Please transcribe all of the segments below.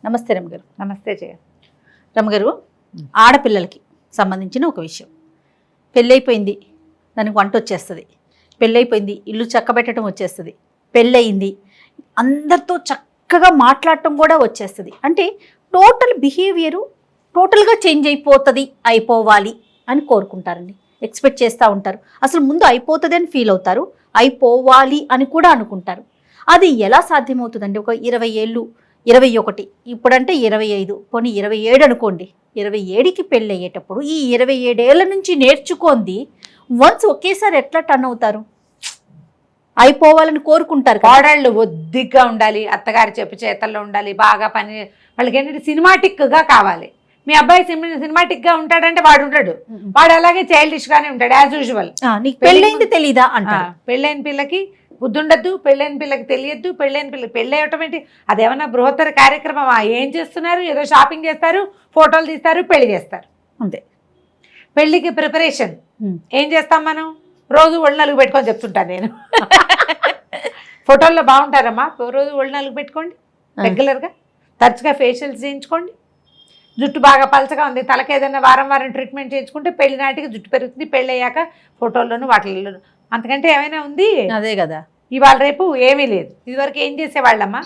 నమస్తే రమగారు. నమస్తే జయ. రమగారు, ఆడపిల్లలకి సంబంధించిన ఒక విషయం. పెళ్ళైపోయింది, దానికి వంట వచ్చేస్తుంది. పెళ్ళైపోయింది, ఇల్లు చక్కబెట్టడం వచ్చేస్తుంది. పెళ్ళయింది, అందరితో చక్కగా మాట్లాడటం కూడా వచ్చేస్తుంది. అంటే టోటల్ బిహేవియరు టోటల్గా చేంజ్ అయిపోవాలి అని కోరుకుంటారండి. ఎక్స్పెక్ట్ చేస్తూ ఉంటారు. అసలు ముందు అయిపోతుంది అని ఫీల్ అవుతారు, అయిపోవాలి అని కూడా అనుకుంటారు. అది ఎలా సాధ్యమవుతుందండి? ఒక 20 ఏళ్ళు, 21, ఇప్పుడంటే 25, పోనీ 27 అనుకోండి. 27కి పెళ్ళి అయ్యేటప్పుడు ఈ 27 ఏళ్ళ నుంచి నేర్చుకుంది వన్స్ ఒకేసారి ఎట్లా టర్న్ అవుతారు? అయిపోవాలని కోరుకుంటారు. కోడళ్ళు ఒద్దిగ్గా ఉండాలి, అత్తగారి చెప్పు చేతల్లో ఉండాలి, బాగా పని. వాళ్ళకి ఏంటంటే సినిమాటిక్గా కావాలి. మీ అబ్బాయి సినిమాటిక్గా ఉంటాడంటే వాడు ఉంటాడు, వాడు అలాగే చైల్డిష్గానే ఉంటాడు యాజ్ యూజువల్. నీకు పెళ్ళైంది తెలీదా అంటారు. పెళ్ళైన పిల్లకి బుద్ధి ఉండద్దు, పెళ్ళైన పిల్లకి తెలియద్దు. పెళ్ళైన పిల్లకి పెళ్ళి అవటమేంటి? అదేమన్నా బృహత్తర కార్యక్రమమా? ఏం చేస్తున్నారు? ఏదో షాపింగ్ చేస్తారు, ఫోటోలు తీస్తారు, పెళ్లి చేస్తారు, అంతే. పెళ్లికి ప్రిపరేషన్ ఏం చేస్తాం మనం? రోజు ఒళ్ళు నలుగు పెట్టుకొని చెప్తుంటాను నేను. ఫోటోల్లో బాగుంటారమ్మా, రోజు ఒళ్ళు నలుగు పెట్టుకోండి, రెగ్యులర్గా తరచుగా ఫేషియల్స్ చేయించుకోండి. జుట్టు బాగా పలచగా ఉంది, తలకి ఏదైనా వారం ట్రీట్మెంట్ చేయించుకుంటే పెళ్లి నాటికి జుట్టు పెరుగుతుంది. పెళ్ళి అయ్యాక ఫోటోల్లోనూ వాటిల్లోనూ. అంతకంటే ఏమైనా ఉంది? అదే కదా. ఇవాళ రేపు ఏమీ లేదు. ఇదివరకు ఏం చేసేవాళ్ళమ్మా?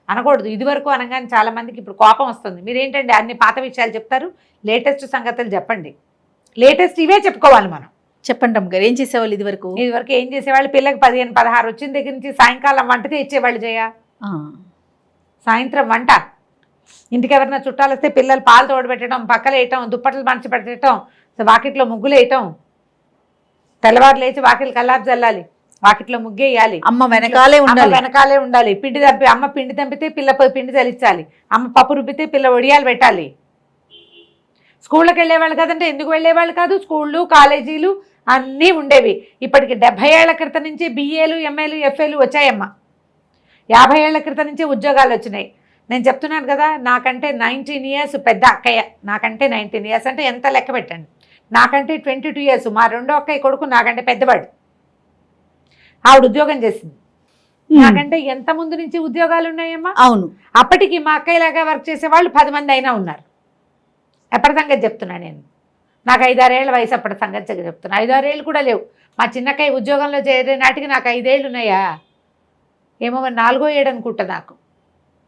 అనకూడదు ఇదివరకు అనగానే చాలా మందికి ఇప్పుడు కోపం వస్తుంది. మీరేంటండి అన్ని పాత విషయాలు చెప్తారు, లేటెస్ట్ సంగతులు చెప్పండి. లేటెస్ట్ ఇవే చెప్పుకోవాలి మనం. చెప్పండి అమ్మగారు, ఏం చేసేవాళ్ళు ఇదివరకు? ఇదివరకు ఏం చేసేవాళ్ళు? పిల్లకి 15, 16 వచ్చిన దగ్గర నుంచి సాయంకాలం వంటతే ఇచ్చేవాళ్ళు. చేయ సాయంత్రం వంట, ఇంటికి ఎవరైనా చుట్టాలు వస్తే పిల్లలు పాలు తోడబెట్టడం, పక్కలు వేయటం, దుప్పట్లు పంచి పెట్టడం, వాకిట్లో ముగ్గులు వేయటం, తెల్లవారు లేచి వాకిలు కల్లాపు చల్లాలి, వాకిట్లో ముగ్గేయాలి, అమ్మ వెనకాలే ఉండాలి. పిండి తంపి అమ్మ పిండి తంపితే పిల్ల పిండి చలించాలి, అమ్మ పప్పు రుబ్బితే పిల్ల ఒడియాలు పెట్టాలి. స్కూళ్ళకి వెళ్ళేవాళ్ళు కదంటే ఎందుకు వెళ్ళేవాళ్ళు కాదు. స్కూళ్ళు, కాలేజీలు అన్నీ ఉండేవి. ఇప్పటికి 70 ఏళ్ల క్రితం నుంచి బిఏలు, ఎంఏలు, ఎఫ్ఏలు వచ్చాయమ్మా. 50 ఏళ్ల క్రితం నుంచి ఉద్యోగాలు వచ్చినాయి. నేను చెప్తున్నాను కదా, నాకంటే 19 ఇయర్స్ పెద్ద అక్కయ్య. నాకంటే 19 ఇయర్స్ అంటే ఎంత లెక్క పెట్టండి. నాకంటే 22 ఇయర్స్ మా రెండో అక్కయ్య కొడుకు నాకంటే పెద్దవాడు. ఆవిడ ఉద్యోగం చేసింది. నాకంటే ఎంత ముందు నుంచి ఉద్యోగాలు ఉన్నాయమ్మా? అవును. అప్పటికి మా అక్కయ్యలాగా వర్క్ చేసేవాళ్ళు 10 మంది అయినా ఉన్నారు. ఎప్పటి సంగతి చెప్తున్నా నేను. నాకు 5-6 ఏళ్ళ వయసు అప్పటి సంగతి చెప్తున్నా. 5-6 ఏళ్ళు కూడా లేవు. మా చిన్నక్కయ్య ఉద్యోగంలో చేరే నాటికి నాకు 5 ఏళ్ళు ఉన్నాయా? ఏమో మరి 4వ ఏడు అనుకుంటా నాకు.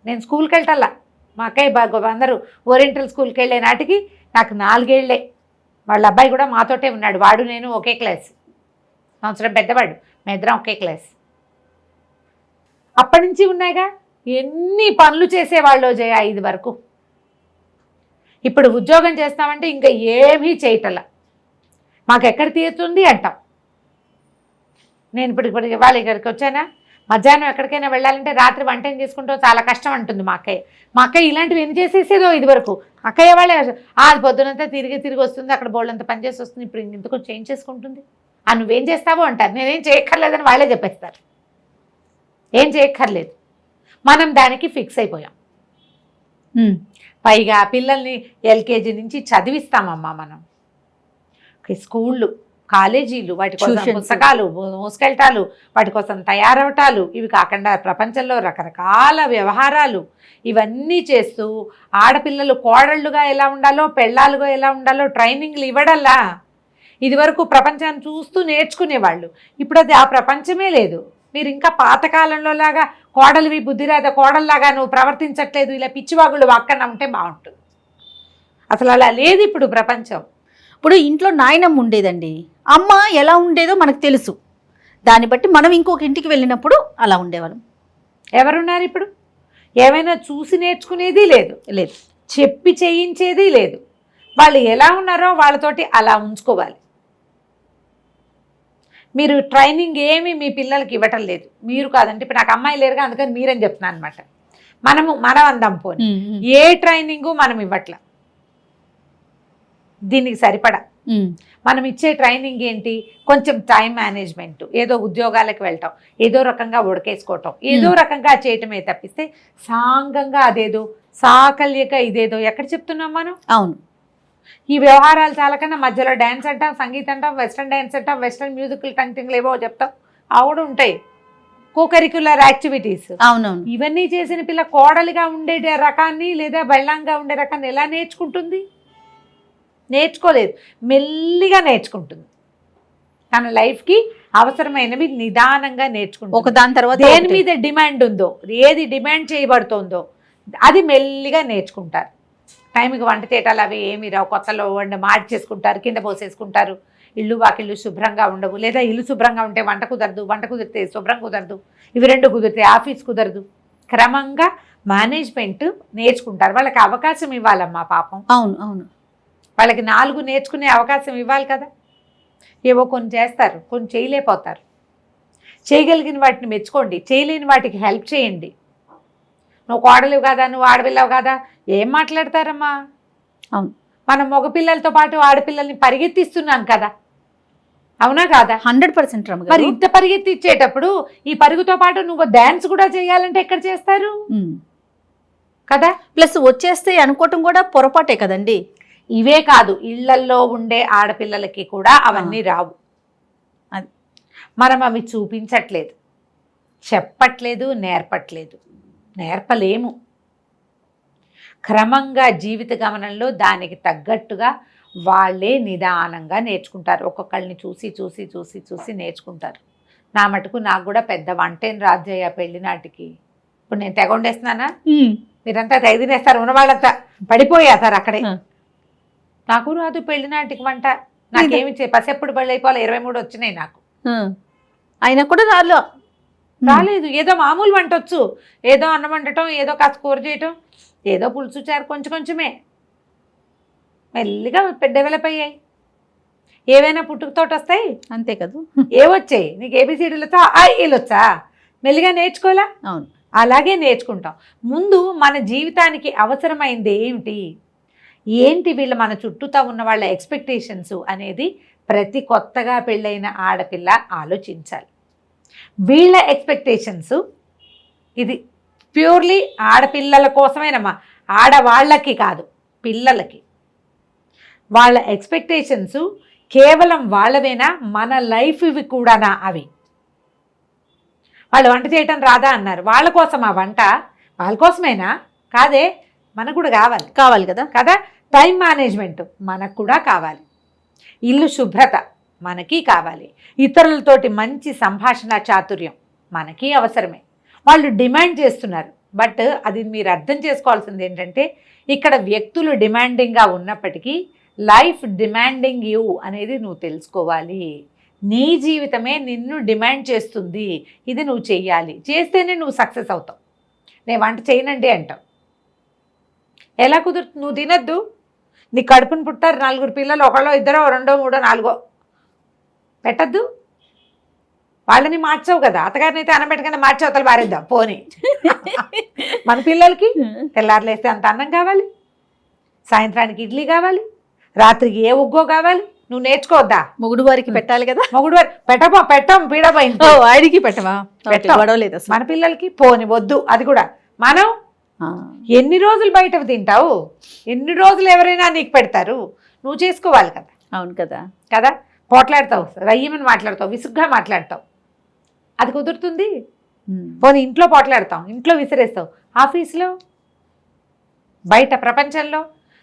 నేను స్కూల్కి వెళ్ళటల్లా. మా అక్కయ్య అందరూ ఓరియంటల్ స్కూల్కి వెళ్ళే నాటికి నాకు 4 ఏళ్లే. వాళ్ళ అబ్బాయి కూడా మాతోటే ఉన్నాడు. వాడు నేను ఒకే క్లాస్, సంవత్సరం పెద్దవాడు. మేమిద్దరం ఒకే క్లాస్. అప్పటి నుంచి ఉన్నాయిగా. ఎన్ని పనులు చేసేవాళ్ళు జయ 5 వరకు. ఇప్పుడు ఉద్యోగం చేస్తామంటే ఇంకా ఏమీ చేయటల్లా. మాకు ఎక్కడ తీరుతుంది అంటాం. నేను ఇప్పుడు ఇవాళ ఇక్కడికి వచ్చానా, మధ్యాహ్నం ఎక్కడికైనా వెళ్ళాలంటే రాత్రి వంట ఏం చేసుకుంటూ చాలా కష్టం అంటుంది మా అక్కయ్య. మా అక్కయ్య ఇలాంటివి ఎన్ని చేసేసేదో ఇదివరకు. అక్కయ్య వాళ్ళే అది పొద్దునంతా తిరిగి వస్తుంది, అక్కడ బోళ్ళంతా పని చేసి వస్తుంది, ఇప్పుడు ఇందుకు చేంజ్ చేసుకుంటుంది. నువ్వేం చేస్తావో అంటారు. నేనేం చేయక్కర్లేదని వాళ్ళే చెప్పేస్తారు. ఏం చేయక్కర్లేదు, మనం దానికి ఫిక్స్ అయిపోయాం. పైగా పిల్లల్ని ఎల్కేజీ నుంచి చదివిస్తామమ్మా మనం. స్కూళ్ళు, కాలేజీలు, వాటి కోసం పుస్తకాలు మోసుకెళ్ళటాలు, వాటి కోసం తయారవటాలు, ఇవి కాకుండా ప్రపంచంలో రకరకాల వ్యవహారాలు ఇవన్నీ చేస్తూ ఆడపిల్లలు కోడళ్ళుగా ఎలా ఉండాలో, పెళ్ళాలుగా ఎలా ఉండాలో ట్రైనింగ్లు ఇవ్వడల్లా. ఇదివరకు ప్రపంచాన్ని చూస్తూ నేర్చుకునేవాళ్ళు. ఇప్పుడు అది ఆ ప్రపంచమే లేదు. మీరు ఇంకా పాతకాలంలో లాగా కోడలివి బుద్ధిరాద, కోడల్లాగా నువ్వు ప్రవర్తించట్లేదు, ఇలా పిచ్చివాగుళ్ళు వాక్కన ఉంటే బాగుంటుంది. అసలు అలా లేదు ఇప్పుడు ప్రపంచం. ఇప్పుడు ఇంట్లో నాయనమ్మ ఉండేదండి, అమ్మ ఎలా ఉండేదో మనకు తెలుసు. దాన్ని బట్టి మనం ఇంకొక ఇంటికి వెళ్ళినప్పుడు అలా ఉండేవాళ్ళం. ఎవరున్నారు ఇప్పుడు? ఏమైనా చూసి నేర్చుకునేది లేదు, చెప్పి చేయించేది లేదు. వాళ్ళు ఎలా ఉన్నారో వాళ్ళతోటి అలా ఉంచుకోవాలి. మీరు ట్రైనింగ్ ఏమీ మీ పిల్లలకి ఇవ్వటం లేదు. మీరు కాదంటే ఇప్పుడు నాకు అమ్మాయి లేరుగా, అందుకని మీరని చెప్తున్నాను అనమాట. మనం అందాం పోనీ, ఏ ట్రైనింగు మనం ఇవ్వట్ల. దీనికి సరిపడా మనం ఇచ్చే ట్రైనింగ్ ఏంటి? కొంచెం టైం మేనేజ్మెంట్, ఏదో ఉద్యోగాలకు వెళ్ళటం, ఏదో రకంగా ఉడకేసుకోవటం, ఏదో రకంగా చేయటమే తప్పిస్తే సాంగంగా అదేదో సాకల్యక ఇదేదో ఎక్కడ చెప్తున్నాం మనం? అవును. ఈ వ్యవహారాలు చాలా కన్నా మధ్యలో డ్యాన్స్ అంటాం, సంగీతం అంటాం, వెస్ట్రన్ డ్యాన్స్ అంటాం, వెస్ట్రన్ మ్యూజికల్ టంటింగ్లు ఏవో చెప్తాం, అవి కూడా ఉంటాయి. Co-curricular activities. అవునవును. ఇవన్నీ చేసిన పిల్ల కోడలిగా ఉండే రకాన్ని లేదా బెళ్ళంగా ఉండే రకాన్ని ఎలా నేర్చుకుంటుంది? నేర్చుకోలేదు, మెల్లిగా నేర్చుకుంటుంది. తన లైఫ్కి అవసరమైనవి నిదానంగా నేర్చుకుంటుంది. ఒక దాని తర్వాత దేని మీద డిమాండ్ ఉందో, ఏది డిమాండ్ చేయబడుతుందో అది మెల్లిగా నేర్చుకుంటారు. టైంకి వంట చేయటాలు అవి ఏమి రావు, కొత్తలో వంట మార్చేసుకుంటారు, కింద పోసేసుకుంటారు. ఇల్లు వాకిళ్ళు శుభ్రంగా ఉండవు, లేదా ఇల్లు శుభ్రంగా ఉంటే వంట కుదరదు, వంట కుదిరితే శుభ్రం కుదరదు, ఇవి రెండు కుదిరితే ఆఫీస్ కుదరదు. క్రమంగా మేనేజ్మెంట్ నేర్చుకుంటారు. వాళ్ళకి అవకాశం ఇవ్వాలమ్మా పాపం. అవును అవును. వాళ్ళకి 4 నేర్చుకునే అవకాశం ఇవ్వాలి కదా. ఏవో కొన్ని చేస్తారు, కొన్ని చేయలేకపోతారు. చేయగలిగిన వాటిని మెచ్చుకోండి, చేయలేని వాటికి హెల్ప్ చేయండి. నువ్వు కోడలివి కదా, నువ్వు ఆడపిల్లవు కదా, ఏం మాట్లాడతారమ్మా? అవును. మనం మగపిల్లలతో పాటు ఆడపిల్లల్ని పరిగెత్తిస్తున్నాం కదా, అవునా కాదా? 100% రమ్మ మరి గారు. ఇంత పరిగెత్తిచ్చేటప్పుడు ఈ పరుగుతో పాటు నువ్వు డాన్స్ కూడా చేయాలంటే ఎక్కడ చేస్తారు కదా? ప్లస్ వచ్చేస్తే అనుకోవటం కూడా పొరపాటే కదండి. ఇవే కాదు, ఇళ్లల్లో ఉండే ఆడపిల్లలకి కూడా అవన్నీ రావు. అది మనం అవి చూపించట్లేదు, చెప్పట్లేదు, నేర్పలేము. క్రమంగా జీవిత గమనంలో దానికి తగ్గట్టుగా వాళ్ళే నిదానంగా నేర్చుకుంటారు. ఒక్కొక్కళ్ళని చూసి చూసి చూసి చూసి నేర్చుకుంటారు. నా మటుకు నాకు కూడా పెద్ద వంటేం రాజయ్య పెళ్లి నాటికి. ఇప్పుడు నేను తెగ వండేస్తున్నానా? మీరంతా తెగ తినేస్తారు, ఉన్నవాళ్ళంతా పడిపోయారు అక్కడే. నాకు రాదు పెళ్లి నాటికి వంట. నాకేమి పసెప్పుడు బళ్ళు అయిపోవాలి, 23 వచ్చినాయి నాకు. అయినా కూడా రాలేదు. ఏదో మామూలు వంట వచ్చు, ఏదో అన్నం వండటం, ఏదో కాస్త కూర చేయటం, ఏదో పులుసు చారు కొంచెం కొంచెమే. మెల్లిగా డెవలప్ అయ్యాయి. ఏవైనా పుట్టుకతోటి వస్తాయి అంతే కదా. ఏవొచ్చాయి నీకు? ఏబిసిడీలు వచ్చా, ఐలు వచ్చా? మెల్లిగా నేర్చుకోలే? అవును. అలాగే నేర్చుకుంటాం. ముందు మన జీవితానికి అవసరమైంది ఏంటి వీళ్ళ మన చుట్టూతా ఉన్న వాళ్ళ ఎక్స్పెక్టేషన్స్ అనేది ప్రతి కొత్తగా పెళ్ళైన ఆడపిల్ల ఆలోచించాలి. వీళ్ళ ఎక్స్పెక్టేషన్స్ ఇది ప్యూర్లీ ఆడపిల్లల కోసమేనమ్మా, ఆడవాళ్ళకి కాదు, పిల్లలకి. వాళ్ళ ఎక్స్పెక్టేషన్స్ కేవలం వాళ్ళవేనా, మన లైఫ్ ఇవి కూడానా? అవి వాళ్ళు వంట చేయటం రాదా అన్నారు, వాళ్ళ కోసం ఆ వంట వాళ్ళ కోసమేనా? కాదే, మనకు కూడా కావాలి కదా కదా. టైం మేనేజ్మెంట్ మనకు కూడా కావాలి, ఇల్లు శుభ్రత మనకి కావాలి, ఇతరులతోటి మంచి సంభాషణ చాతుర్యం మనకి అవసరమే. వాళ్ళు డిమాండ్ చేస్తున్నారు, బట్ అది మీరు అర్థం చేసుకోవాల్సింది ఏంటంటే, ఇక్కడ వ్యక్తులు డిమాండింగ్గా ఉన్నప్పటికీ లైఫ్ డిమాండింగ్ యూ అనేది నువ్వు తెలుసుకోవాలి. నీ జీవితమే నిన్ను డిమాండ్ చేస్తుంది, ఇది నువ్వు చెయ్యాలి. చేస్తేనే నువ్వు సక్సెస్ అవుతావు. నేను వంట చేయనండి అంటావు, ఎలా కుదురుతుంది? నువ్వు తినద్దు, నీ కడుపును పుట్టారు 4 పిల్లలు, ఒకళ్ళో ఇద్దరో రెండో మూడో నాలుగో, పెట్టద్దు. వాళ్ళని మార్చవు కదా, అత్తగారిని అయితే అనబెట్టకుండా మార్చి అవతల బారేద్దాం పోనీ. మన పిల్లలకి తెల్లారులేస్తే అంత అన్నం కావాలి, సాయంత్రానికి ఇడ్లీ కావాలి, రాత్రికి ఏ ఉగ్గో కావాలి. నువ్వు నేర్చుకోవద్దా? మొగుడు వారికి పెట్టాలి కదా. మొగుడు వారు పెట్టం పీడపోయింది, ఆయనకి పెట్టవా? గొడవలేదు మన పిల్లలకి పోని వద్దు. అది కూడా మనం ఎన్ని రోజులు బయట తింటావు? ఎన్ని రోజులు ఎవరైనా నీకు పెడతారు? నువ్వు చేసుకోవాలి కదా. అవును కదా కదా. పోట్లాడతావు, రయ్యమని మాట్లాడతావు, విసుగ్గా మాట్లాడతావు, అది కుదురుతుంది? పోనీ ఇంట్లో పోట్లాడతాం, ఇంట్లో విసిరేస్తావు. ఆఫీస్లో, బయట ప్రపంచంలో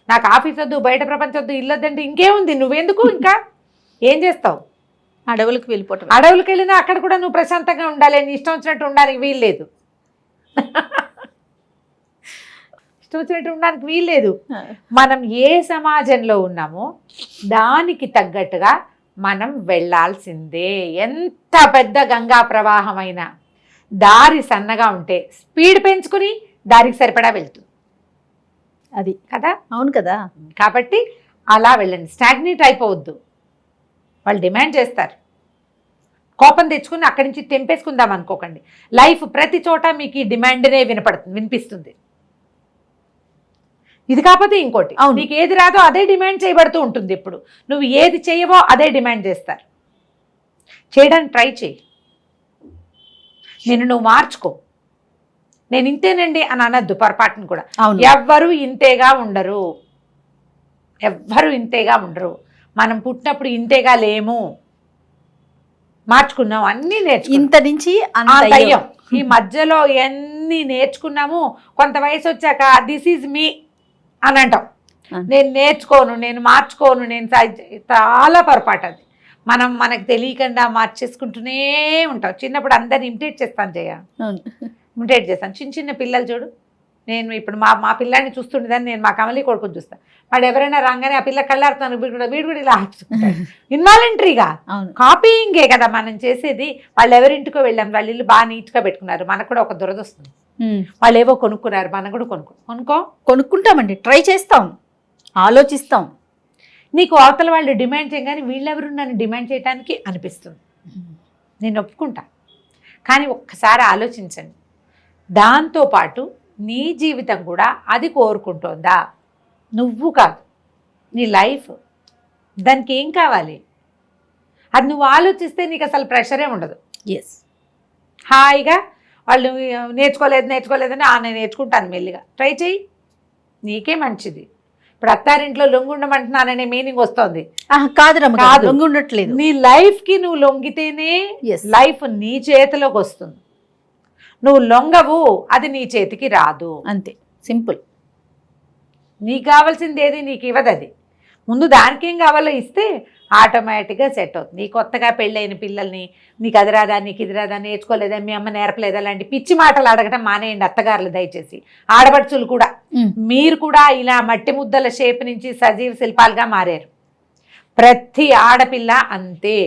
నాకు ఆఫీస్ వద్దు, బయట ప్రపంచం వద్దు, ఇల్లు వద్దంటే ఇంకేముంది? నువ్వెందుకు ఇంకా ఏం చేస్తావు? అడవులకు వెళ్ళిపోవటం. అడవులకు వెళ్ళినా అక్కడ కూడా నువ్వు ప్రశాంతంగా ఉండాలి, నీ ఇష్టం వచ్చినట్టు ఉండడానికి వీల్లేదు. ఇష్టం వచ్చినట్టు ఉండడానికి వీల్లేదు. మనం ఏ సమాజంలో ఉన్నామో దానికి తగ్గట్టుగా మనం వెళ్ళాల్సిందే. ఎంత పెద్ద గంగా ప్రవాహమైనా దారి సన్నగా ఉంటే స్పీడ్ పెంచుకుని దారికి సరిపడా వెళ్తుంది, అది కదా. అవును కదా. కాబట్టి అలా వెళ్ళండి, స్టాగ్నేట్ అయిపోవద్దు. వాళ్ళు డిమాండ్ చేస్తారు, కోపం తెచ్చుకుని అక్కడి నుంచి తెంపేసుకుందాం అనుకోకండి. లైఫ్ ప్రతి చోట మీకు ఈ డిమాండ్నే వినిపిస్తుంది. ఇది కాకపోతే ఇంకోటి, నీకు ఏది రాదో అదే డిమాండ్ చేయబడుతూ ఉంటుంది. ఇప్పుడు నువ్వు ఏది చేయవో అదే డిమాండ్ చేస్తారు. చేయడానికి ట్రై చేయి, నిన్ను నువ్వు మార్చుకో. నేను ఇంతేనండి అని అనద్దు పొరపాటును కూడా. ఎవ్వరూ ఇంతేగా ఉండరు, ఎవ్వరూ ఇంతేగా ఉండరు. మనం పుట్టినప్పుడు ఇంతేగా లేము, మార్చుకున్నాం, అన్నీ నేర్చుకున్నాం. ఇంత నుంచి ఆ అంత దయ్యం ఈ మధ్యలో ఎన్ని నేర్చుకున్నాము, కొంత వయసు వచ్చాక దిస్ ఈజ్ మీ అని అంటాం. నేను నేర్చుకోను, నేను మార్చుకోను, నేను చాలా పొరపాటు అది. మనకు తెలియకుండా మార్చేసుకుంటూనే ఉంటాం. చిన్నప్పుడు అందరిని ఇమిటేట్ చేస్తాను ఇమిటేట్ చేస్తాను. చిన్న చిన్న పిల్లలు చూడు, నేను ఇప్పుడు మా పిల్లాడిని చూస్తుండేదాన్ని, నేను మా కమలి కొడుకుని చూస్తాను. వాడు ఎవరైనా రాగానే ఆ పిల్ల కళ్ళాడుతాను, వీడు కూడా ఇలా ఇన్వాలంటరీగా కాపీయింగే కదా మనం చేసేది. వాళ్ళు ఎవరింటికో వెళ్ళాం, వాళ్ళ ఇల్లు బాగా నీట్గా పెట్టుకున్నారు, మనకు కూడా ఒక దురదొస్తుంది. వాళ్ళు ఏవో కొనుక్కున్నారు, మనం కూడా కొనుక్కుంటామండి, ట్రై చేస్తాం, ఆలోచిస్తాం. నీకు అవతల వాళ్ళు డిమాండ్ చేయగానే వీళ్ళెవరు నన్ను డిమాండ్ చేయడానికి అనిపిస్తుంది. నేను ఒప్పుకుంటా, కానీ ఒక్కసారి ఆలోచించండి, దాంతోపాటు నీ జీవితం కూడా అది కోరుకుంటోందా? నువ్వు కాదు, నీ లైఫ్. దానికి ఏం కావాలి అది నువ్వు ఆలోచిస్తే నీకు అసలు ప్రెషరే ఉండదు. హాయిగా వాళ్ళు నేర్చుకోలేదని నేను నేర్చుకుంటాను, మెల్లిగా ట్రై చేయి, నీకే మంచిది. ఇప్పుడు అత్తారింట్లో లొంగుండమంటున్నాననే మీనింగ్ వస్తుంది కాదు, లొంగుండట్లేదు. నీ లైఫ్కి నువ్వు లొంగితేనే లైఫ్ నీ చేతిలోకి వస్తుంది. నువ్వు లొంగవు, అది నీ చేతికి రాదు. అంతే సింపుల్. నీకు కావాల్సింది ఏది నీకు ఇవ్వదు అది. ముందు దానికి ఏం కావాలో ఇస్తే ఆటోమేటిక్గా సెట్ అవుతుంది. నీ కొత్తగా పెళ్ళైన పిల్లల్ని నీకు అది రాదా, నీకు ఇది రాదా, నేర్చుకోలేదా, మీ అమ్మ నేర్పలేదా, అలాంటి పిచ్చి మాటలు అడగటం మానేయండి అత్తగారులు దయచేసి. ఆడపడుచులు కూడా, మీరు కూడా ఇలా మట్టి ముద్దల షేప్ నుంచి సజీవ శిల్పాలుగా మారారు. ప్రతి ఆడపిల్ల అంతే,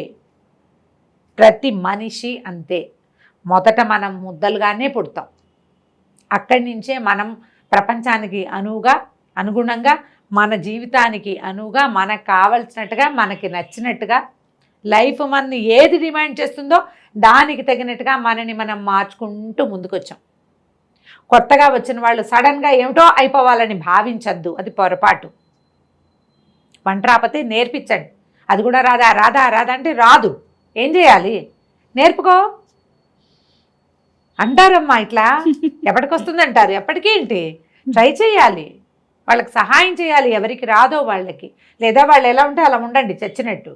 ప్రతి మనిషి అంతే. మొదట మనం ముద్దలుగానే పుడతాం, అక్కడి నుంచే మనం ప్రపంచానికి అనుగుణంగా మన జీవితానికి అనువుగా, మనకు కావలసినట్టుగా, మనకి నచ్చినట్టుగా లైఫ్ మనని ఏది డిమాండ్ చేస్తుందో దానికి తగినట్టుగా మనని మనం మార్చుకుంటూ ముందుకొచ్చాం. కొత్తగా వచ్చిన వాళ్ళు సడన్గా ఏమిటో అయిపోవాలని భావించద్దు, అది పొరపాటు. వంట రాకపోతే నేర్పించండి, అది కూడా రాదా అంటే రాదు, ఏం చేయాలి, నేర్పుకో అంటారమ్మా. ఇట్లా ఎప్పటికొస్తుంది అంటారు, ఎప్పటికేంటి, ట్రై చేయాలి, వాళ్ళకి సహాయం చేయాలి, ఎవరికి రాదో వాళ్ళకి. లేదా వాళ్ళు ఎలా ఉంటే అలా ఉండండి చచ్చినట్టు.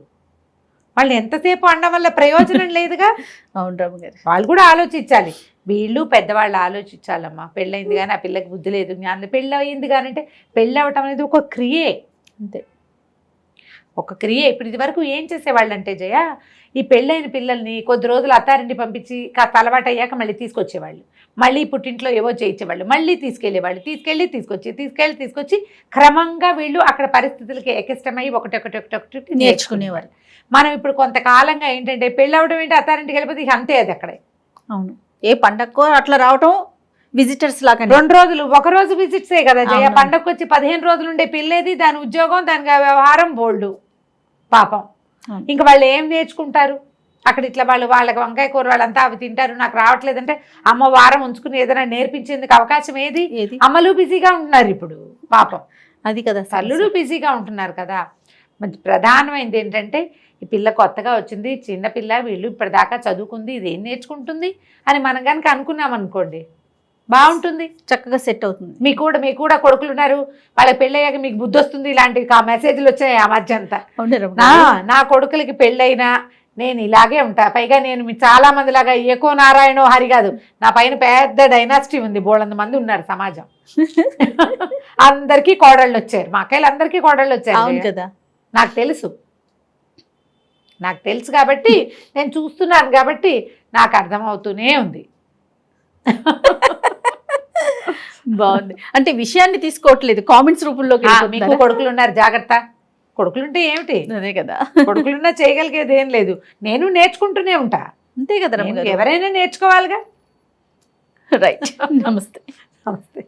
వాళ్ళు ఎంతసేపు అనడం వల్ల ప్రయోజనం లేదుగా. అవును రాము గారు, వాళ్ళు కూడా ఆలోచించాలి, వీళ్ళు పెద్దవాళ్ళు ఆలోచించాలమ్మా. పెళ్ళయింది కానీ ఆ పిల్లకి బుద్ధి లేదు, జ్ఞానం. పెళ్ళి అయింది కానీ అంటే పెళ్ళి అవ్వటం అనేది ఒక క్రియే, అంతే, ఒక క్రియ. ఇప్పుడు ఇది వరకు ఏం చేసేవాళ్ళు అంటే జయ, ఈ పెళ్ళైన పిల్లల్ని కొద్ది రోజులు అత్తారింటి పంపించి కాస్త అలవాటు అయ్యాక మళ్ళీ తీసుకొచ్చేవాళ్ళు, మళ్ళీ పుట్టింట్లో ఏవో చేయించేవాళ్ళు, మళ్ళీ తీసుకెళ్ళేవాళ్ళు, తీసుకొచ్చి క్రమంగా వీళ్ళు అక్కడ పరిస్థితులకి ఎకిష్టమై ఒకటి నేర్చుకునేవాళ్ళు. మనం ఇప్పుడు కొంతకాలంగా ఏంటంటే పెళ్ళి అవడం ఏంటి, అత్తారింటికి వెళ్ళిపోతే ఇక అంతే, అది అక్కడే. అవును, ఏ పండగకో అట్లా రావటం, విజిటర్స్ లాగా 2 రోజులు, ఒక రోజు విజిట్సే కదా జయ. పండగకు వచ్చి 15 రోజులు ఉండే పిల్లేది, దాని ఉద్యోగం, దాని వ్యవహారం బోల్డు పాపం. ఇంకా వాళ్ళు ఏం నేర్చుకుంటారు అక్కడ? ఇట్లా వాళ్ళకి వంకాయ కూర వాళ్ళంతా అవి తింటారు, నాకు రావట్లేదంటే అమ్మ వారం ఉంచుకుని ఏదైనా నేర్పించేందుకు అవకాశం ఏది? అమ్మలు బిజీగా ఉంటున్నారు ఇప్పుడు పాపం, అది కదా, తల్లులు బిజీగా ఉంటున్నారు కదా. మంచి ప్రధానమైనది ఏంటంటే, ఈ పిల్ల కొత్తగా వచ్చింది, చిన్నపిల్ల, వీళ్ళు ఇప్పటిదాకా చదువుకుంది, ఇది ఏం నేర్చుకుంటుంది అని మనం కనుక అనుకున్నాం అనుకోండి, బాగుంటుంది, చక్కగా సెట్ అవుతుంది. మీకు కూడా కొడుకులు ఉన్నారు, వాళ్ళకి పెళ్ళయ్యాక మీకు బుద్ధి వస్తుంది, ఇలాంటివి మెసేజ్లు వచ్చాయి ఆ మధ్య అంతా. నా కొడుకులకి పెళ్ళైనా నేను ఇలాగే ఉంటా, పైగా నేను చాలా మంది లాగా ఏకో నారాయణో హరి కాదు, నా పైన పెద్ద డైనాసిటీ ఉంది, బోళ్ళంత మంది ఉన్నారు సమాజం. అందరికీ కోడళ్ళు వచ్చారు, మా అక్కయ్యలు అందరికీ కోడళ్ళు వచ్చారు. అవును కదా, నాకు తెలుసు కాబట్టి నేను చూస్తున్నాను కాబట్టి నాకు అర్థమవుతూనే ఉంది. బాగుంది, అంటే విషయాన్ని తీసుకోవట్లేదు, కామెంట్స్ రూపంలో. మీకు కొడుకులు ఉన్నారు, జాగ్రత్త. కొడుకులుంటే ఏమిటి, అదే కదా, కొడుకులున్నా చేయగలిగేది ఏం లేదు. నేను నేర్చుకుంటూనే ఉంటా, అంతే కదా, ఎవరైనా నేర్చుకోవాలిగా. రైట్. నమస్తే.